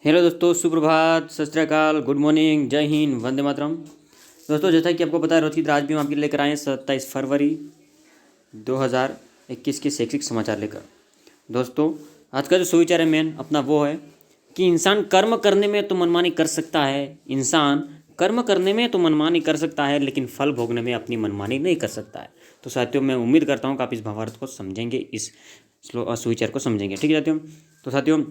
Hello दोस्तों, सुप्रभात, सत श्री अकाल, गुड मॉर्निंग, जय हिंद, वंदे मातरम। दोस्तों, जैसा कि आपको पता है, रोज की तरह आज भी हम आपके लिए लेकर आए हैं 27 फरवरी 2021 के शैक्षिक समाचार लेकर। दोस्तों, आज का जो सुविचार है मेन अपना वो है कि इंसान कर्म करने में तो मनमानी कर सकता है। इंसान कर्म करने में तो मनमानी कर सकता है, लेकिन फल भोगने में अपनी मनमानी नहीं कर सकता है। तो साथियों, मैं उम्मीद करता हूँ कि आप इस भावार्थ को समझेंगे, इस सुविचार को समझेंगे। ठीक है साथियों। तो साथियों,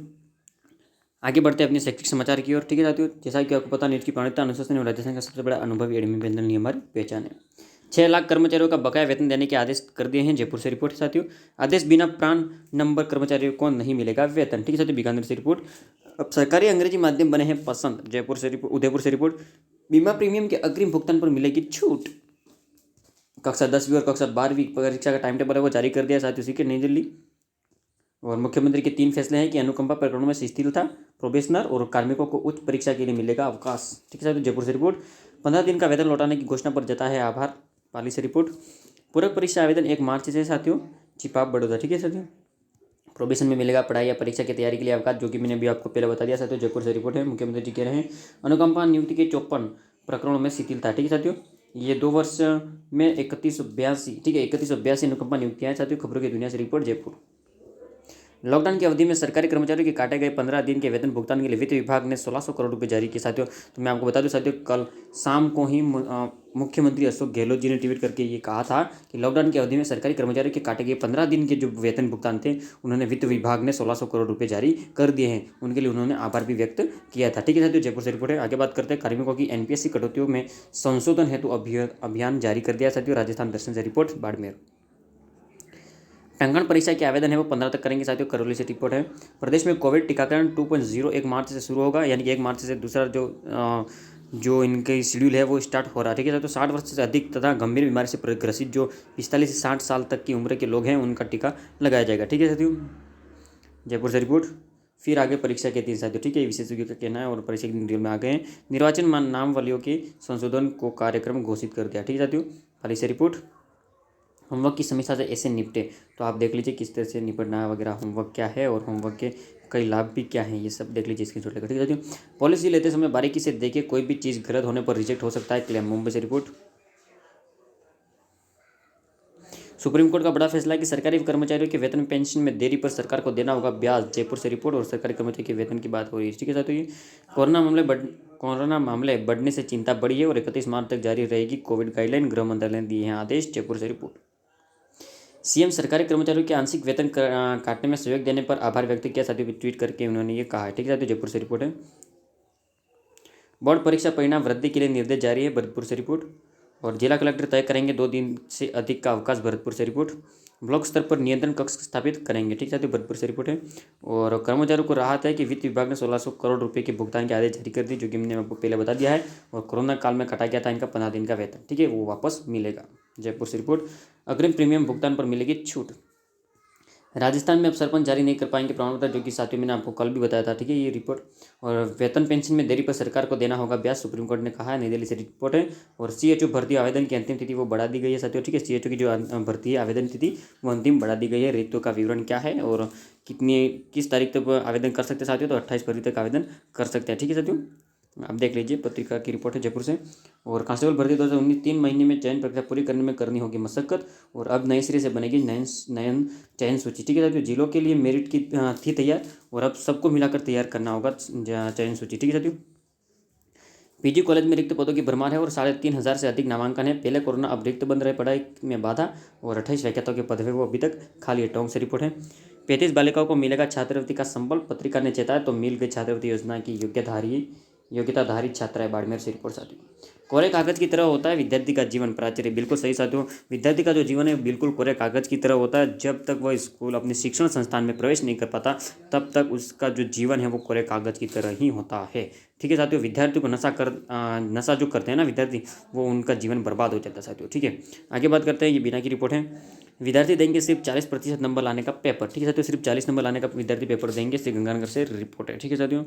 आगे बढ़ते हैं अपने शैक्षिक समाचार की ओर। ठीक है साथियों, जैसा कि आपको पता, नीट की प्राणिकता अनुशासन और राजस्थान का सबसे बड़ा अनुभवी एडमी वेतन नियम हमारी पहचान है। 6 लाख कर्मचारियों का बकाया वेतन देने के आदेश कर दिए हैं। जयपुर से रिपोर्ट है साथियों। आदेश बिना प्राण नंबर कर्मचारियों को नहीं मिलेगा वेतन। ठीक है साथियों, बीकानेर से रिपोर्ट। अब सरकारी अंग्रेजी माध्यम बने हैं पसंद। जयपुर से रिपोर्ट, उदयपुर से रिपोर्ट। बीमा प्रीमियम के अग्रिम भुगतान पर मिलेगी छूट। कक्षा 10वीं और कक्षा 12वीं परीक्षा का टाइम टेबल है वो जारी कर दिया साथियों, सीके नई दिल्ली। और मुख्यमंत्री के 3 फैसले हैं कि अनुकंपा प्रकरणों में शिथिलता, प्रोबेशनर और कार्मिकों को उच्च परीक्षा के लिए मिलेगा अवकाश। ठीक है साथियों, जयपुर से रिपोर्ट। 15 दिन का वेतन लौटाने की घोषणा पर जता है आभार। पाली से रिपोर्ट। पूरक परीक्षा आवेदन 1 मार्च से साथियों, चिपाप बड़ौदा। ठीक है साथियों। प्रोबेशन में मिलेगा पढ़ाई या परीक्षा की तैयारी के लिए अवकाश, जो कि मैंने अभी आपको पहले बता दिया साथियों। जयपुर से रिपोर्ट है। मुख्यमंत्री जी कह रहे हैं अनुकंपा नियुक्ति के 54 प्रकरणों में शिथिलता। ठीक है साथियों, ये 2 वर्ष में 3182। ठीक है, 3182 अनुकंपा नियुक्तियां हैं साथियों। खबरों की दुनिया से रिपोर्ट जयपुर। लॉकडाउन की अवधि में सरकारी कर्मचारियों के काटे गए 15 दिन के वेतन भुगतान के लिए वित्त विभाग ने 1600 करोड़ रुपए जारी किए साथियों। तो मैं आपको बता दूं साथियों, कल शाम को ही मुख्यमंत्री अशोक गहलोत जी ने ट्वीट करके ये कहा था कि लॉकडाउन की अवधि में सरकारी कर्मचारियों के काटे गए 15 दिन के जो वेतन भुगतान थे, उन्होंने वित्त विभाग ने 1600 करोड़ रुपये जारी कर दिए हैं। उनके लिए उन्होंने आभार भी व्यक्त किया था। ठीक है साथियों, जयपुर से रिपोर्ट है। आगे बात करते हैं कार्मिकों की एनपीएस कटौतियों में संशोधन हेतु अभियान जारी कर दिया साथियों। राजस्थान दर्शन से रिपोर्ट बाड़मेर। टंकण परीक्षा के आवेदन है वो 15 तक करेंगे साथियों। करौली से रिपोर्ट है। प्रदेश में कोविड टीकाकरण 2.0 1 मार्च से शुरू होगा, यानी कि 1 मार्च से दूसरा जो इनके शेड्यूल है वो स्टार्ट हो रहा है। ठीक है साथियों, 60 वर्ष से अधिक तथा गंभीर बीमारी से ग्रसित जो 45 से 60 साल तक की उम्र के लोग हैं उनका टीका लगाया जाएगा। ठीक है साथियों, जयपुर से रिपोर्ट। फिर आगे परीक्षा के 3 साथियों। ठीक है, विशेषज्ञों का कहना है और परीक्षा की डिटेल में आ गए हैं। निर्वाचन नामावलियों के संशोधन को कार्यक्रम घोषित कर दिया। ठीक है साथियों, पाली से रिपोर्ट। होमवर्क की समीक्षा से ऐसे निपटे, तो आप देख लीजिए किस तरह से निपटना है वगैरह, होमवर्क क्या है और होमवर्क के कई लाभ भी क्या हैं, ये सब देख लीजिए इसकी लेकर। ठीक है साथियों, पॉलिसी लेते समय बारीकी से देखिए, कोई भी चीज़ गलत होने पर रिजेक्ट हो सकता है क्लेम। मुंबई से रिपोर्ट। सुप्रीम कोर्ट का बड़ा फैसला है कि सरकारी कर्मचारियों के वेतन पेंशन में देरी पर सरकार को देना होगा ब्याज। जयपुर से रिपोर्ट। और सरकारी कर्मचारियों के वेतन की बात हो रही है। ठीक है साथियों, ये कोरोना मामले बढ़ने से चिंता बढ़ी है और 31 मार्च तक जारी रहेगी कोविड गाइडलाइन। गृह मंत्रालय ने दिए हैं आदेश। जयपुर से रिपोर्ट। सीएम सरकारी कर्मचारियों के आंशिक वेतन काटने में सहयोग देने पर आभार व्यक्त किया साथियों। ट्वीट करके उन्होंने ये कहा है। ठीक है साथियों, जयपुर से रिपोर्ट है। बोर्ड परीक्षा परिणाम वृद्धि के लिए निर्देश जारी है। भरतपुर से रिपोर्ट। और जिला कलेक्टर तय करेंगे 2 दिन से अधिक का अवकाश। भरतपुर से रिपोर्ट। ब्लॉक स्तर पर नियंत्रण कक्ष स्थापित करेंगे। ठीक है साथियों, भरतपुर से रिपोर्ट है। और कर्मचारियों को राहत है कि वित्त विभाग ने 1600 करोड़ रुपए के भुगतान के आदेश जारी कर दिए, जो कि मैंने आपको पहले बता दिया है। और कोरोना काल में काटा गया था इनका 15 दिन का वेतन, ठीक है, वो वापस मिलेगा। जयपुर से रिपोर्ट। अग्रिम प्रीमियम भुगतान पर मिलेगी छूट। राजस्थान में अब सरपंच जारी नहीं कर पाएंगे प्रमाण पत्र, जो कि साथियों मैंने आपको कल भी बताया था। ठीक है, ये रिपोर्ट। और वेतन पेंशन में देरी पर सरकार को देना होगा ब्याज, सुप्रीम कोर्ट ने कहा है। नई दिल्ली से रिपोर्ट है। और सीएचओ भर्ती आवेदन की अंतिम तिथि वो बढ़ा दी गई है साथियों। ठीक है, सीएचओ की जो भर्ती है आवेदन तिथि वो अंतिम बढ़ा दी गई है। रिक्तों का विवरण क्या है और किस तारीख तक आवेदन कर सकते हैं साथियों, तो 28 फरवरी तक आवेदन कर सकते हैं। ठीक है साथियों, आप देख लीजिए, पत्रिका की रिपोर्ट है जयपुर से। और कांस्टेबल भर्ती 2019 3 महीने में चयन प्रक्रिया पूरी करने में करनी होगी मशक्कत। और अब नए सिरे से बनेगी नयन चयन सूची। ठीक है साथियों, जिलों के लिए मेरिट की थी तैयार और अब सबको मिलाकर तैयार करना होगा चयन सूची। ठीक है साथियों, पीजी कॉलेज में रिक्त पदों की भरमार है और 3500 से अधिक नामांकन है। पहले कोरोना, अब रिक्त बंद रहे पढ़ाई में बाधा। और 28 व्याख्याताओं के पद है वो अभी तक खाली है। टोंक से रिपोर्ट है। 35 बालिकाओं को मिलेगा छात्रवृत्ति का संबल, पत्रिका ने चेताया तो मिल गई छात्रवृत्ति योजना की योग्यताधारी छात्राएं। बाड़मेर से रिपोर्ट साथियों। कोरे कागज की तरह होता है विद्यार्थी का जीवन। प्राचार्य, बिल्कुल सही साथियों, विद्यार्थी का जो जीवन है बिल्कुल कोरे कागज की तरह होता है। जब तक वह स्कूल अपने शिक्षण संस्थान में प्रवेश नहीं कर पाता तब तक उसका जो जीवन है वो कोरे कागज की तरह ही होता है। ठीक है साथियों, विद्यार्थी को नशा जो करते हैं ना विद्यार्थी, वो उनका जीवन बर्बाद हो जाता है साथियों। ठीक है, आगे बात करते हैं, ये बिना की रिपोर्ट है। विद्यार्थी देंगे सिर्फ 40% नंबर लाने का पेपर। ठीक है साथियों, सिर्फ 40 नंबर लाने का विद्यार्थी पेपर देंगे, श्री गंगानगर से रिपोर्ट है। ठीक है साथियों,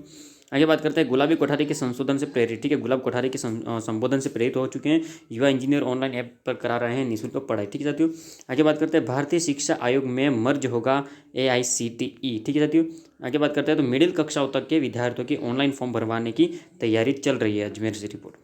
आगे बात करते हैं गुलाबी कोठारी के संशोधन से प्रेरित। ठीक है, गुलाब कोठारी के संबोधन से प्रेरित हो चुके हैं। युवा इंजीनियर ऑनलाइन ऐप पर करा रहे हैं निःशुल्क पढ़ाई। ठीक है साथियों, आगे बात करते हैं भारतीय शिक्षा आयोग में मर्ज होगा AICTE। ठीक है साथियों, आगे बात करते हैं तो मिडिल कक्षाओं तक के विद्यार्थियों की ऑनलाइन फॉर्म भरवाने की तैयारी चल रही है, अजमेर से रिपोर्ट।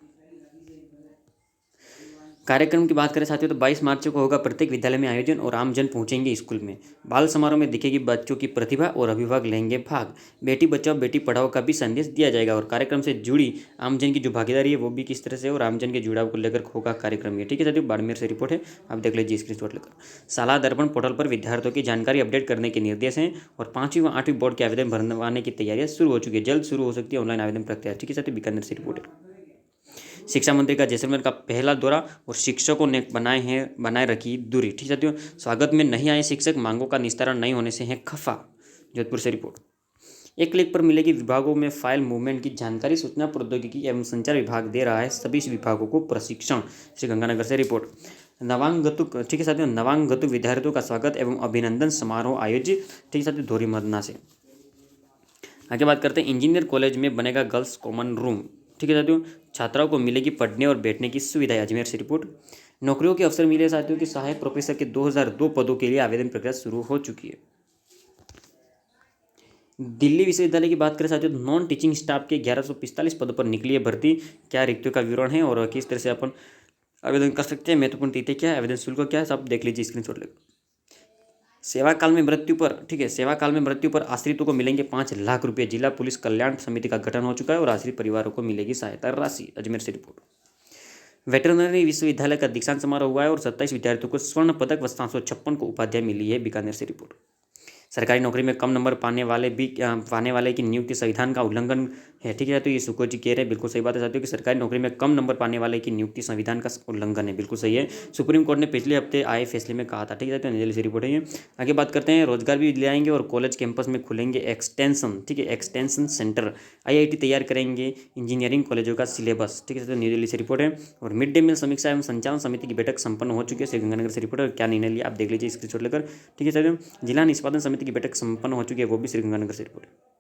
कार्यक्रम की बात करें साथियों तो 22 मार्च को होगा प्रत्येक विद्यालय में आयोजन और आमजन पहुंचेंगे स्कूल में। बाल समारोह में दिखेगी बच्चों की प्रतिभा और अभिभावक लेंगे भाग। बेटी बचाओ बेटी पढ़ाओ का भी संदेश दिया जाएगा और कार्यक्रम से जुड़ी आमजन की जो भागीदारी है वो भी किस तरह से और आमजन के जुड़ाव को लेकर होगा कार्यक्रम में। ठीक है साथियों, बाड़मेर से रिपोर्ट है, आप देख लीजिए स्क्रीनशॉट लेकर। शाला दर्पण पोर्टल पर विद्यार्थियों की जानकारी अपडेट करने के निर्देश हैं और 5वीं व 8वीं बोर्ड के आवेदन भरवाने की तैयारियां शुरू हो चुकी है, जल्द शुरू हो सकती है ऑनलाइन आवेदन प्रक्रिया। ठीक है साथियों, बीकानेर से रिपोर्ट है। शिक्षा मंत्री का जैसलमेर का पहला दौरा और शिक्षकों ने बनाए रखी दूरी। ठीक है साथियों, स्वागत में नहीं आए शिक्षक, मांगों का निस्तारण नहीं होने से हैं खफा, जोधपुर से रिपोर्ट। एक क्लिक पर मिलेगी विभागों में फाइल मूवमेंट की जानकारी, सूचना प्रौद्योगिकी एवं संचार विभाग दे रहा है सभी विभागों को प्रशिक्षण, श्री गंगानगर से रिपोर्ट। नवांगतुक, ठीक है साथियों, नवांगतुक विद्यार्थियों का स्वागत एवं अभिनंदन समारोह आयोजित। ठीक है साथियों, धोरीमदना से। आगे बात करते हैं इंजीनियर कॉलेज में बनेगा गर्ल्स कॉमन रूम। ठीक है साथियों, छात्राओं को मिलेगी पढ़ने और बैठने की सुविधा, अजमेर से रिपोर्ट। नौकरियों के अवसर मिले साथियों कि सहायक प्रोफेसर के 2002 पदों के लिए आवेदन प्रक्रिया शुरू हो चुकी है। दिल्ली विश्वविद्यालय की बात करें साथियों, नॉन टीचिंग स्टाफ के 1145 पदों पर निकली है भर्ती। क्या रिक्तियों का विवरण है और किस तरह से अपन आवेदन कर सकते हैं, महत्वपूर्ण तिथि क्या है, आवेदन शुल्क क्या है, सब देख लीजिए स्क्रीनशॉट लेकर। सेवा काल में मृत्यु पर, ठीक है, सेवा काल में मृत्यु पर आश्रितों को मिलेंगे 5 लाख रुपये। जिला पुलिस कल्याण समिति का गठन हो चुका है और आश्रित परिवारों को मिलेगी सहायता राशि, अजमेर से रिपोर्ट। वेटरनरी विश्वविद्यालय का दीक्षांत समारोह हुआ है और 27 विद्यार्थियों को स्वर्ण पदक व 756 को उपाध्याय मिली है, बीकानेर से रिपोर्ट। सरकारी नौकरी में कम नंबर पाने वाले की नियुक्ति संविधान का उल्लंघन है। ठीक है, तो ये सुको जी कह रहे हैं, बिल्कुल सही बात है साथियों कि सरकारी नौकरी में कम नंबर पाने वाले की नियुक्ति संविधान का उल्लंघन है, बिल्कुल सही है। सुप्रीम कोर्ट ने पिछले हफ्ते आए फैसले में कहा था। ठीक है, तो नई दिल्ली से रिपोर्ट है ये। आगे बात करते हैं, रोजगार भी ले आएंगे और कॉलेज कैंपस में खुलेंगे एक्सटेंशन, ठीक है, एक्सटेंशन सेंटर। IIT तैयार करेंगे इंजीनियरिंग कॉलेजों का सिलेबस। ठीक है, तो नई दिल्ली से रिपोर्ट है। और मिड डे मील समीक्षा एवं संचालन समिति की बैठक संपन्न हो चुकी है, श्री गंगानगर से रिपोर्ट है। क्या निर्णय लिया आप देख लीजिए स्क्रीनशॉट लेकर। ठीक है सर, जिला निष्पादन समिति की बैठक संपन्न हो चुकी है, वो भी श्री गंगानगर से रिपोर्ट है।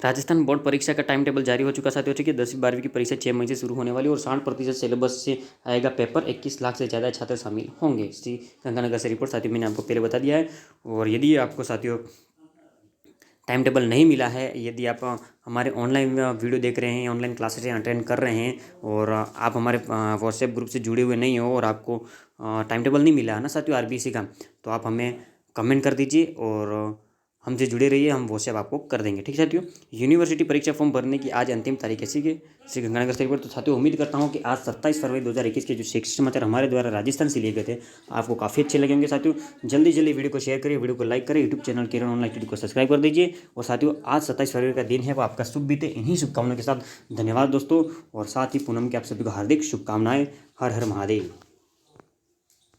राजस्थान बोर्ड परीक्षा का टाइम टेबल जारी हो चुका साथियों। ठीक है, 10वीं 12वीं की परीक्षा 6 मई से शुरू होने वाली और 60% सिलेबस से आएगा पेपर। 21 लाख से ज़्यादा छात्र शामिल होंगे, श्री गंगानगर से रिपोर्ट साथियों, मैंने आपको पहले बता दिया है। और यदि आपको साथियों टाइम टेबल नहीं मिला है, यदि आप हमारे ऑनलाइन वीडियो देख रहे हैं, ऑनलाइन क्लासेस अटेंड कर रहे हैं और आप हमारे व्हाट्सएप ग्रुप से जुड़े हुए नहीं हो और आपको टाइम टेबल नहीं मिला है ना साथियों RBC का, तो आप हमें कमेंट कर दीजिए और हमसे जुड़े रहिए, हम व्हाट्सएप आपको कर देंगे। ठीक है साथियों, यूनिवर्सिटी परीक्षा फॉर्म भरने की आज अंतिम तारीख है। ठीक है, श्री गंगानगर से रिपोर्ट। तो साथियों उम्मीद करता हूँ कि आज 27 फरवरी 2021 के जो शैक्षिक समाचार हमारे द्वारा राजस्थान से लिए गए थे आपको काफ़ी अच्छे लगे होंगे साथियों। जल्दी वीडियो को शेयर करिए, वीडियो को लाइक करिए, यूट्यूब चैनल किरण ऑनलाइन यूट्यूब को सब्सक्राइब कर दीजिए। और साथियों आज 27 फरवरी का दिन है, वो आपका शुभ बीते। इन्हीं शुभकामनाओं के साथ धन्यवाद दोस्तों, और साथ ही पूनम के आप सभी को हार्दिक शुभकामनाएं। हर हर महादेव।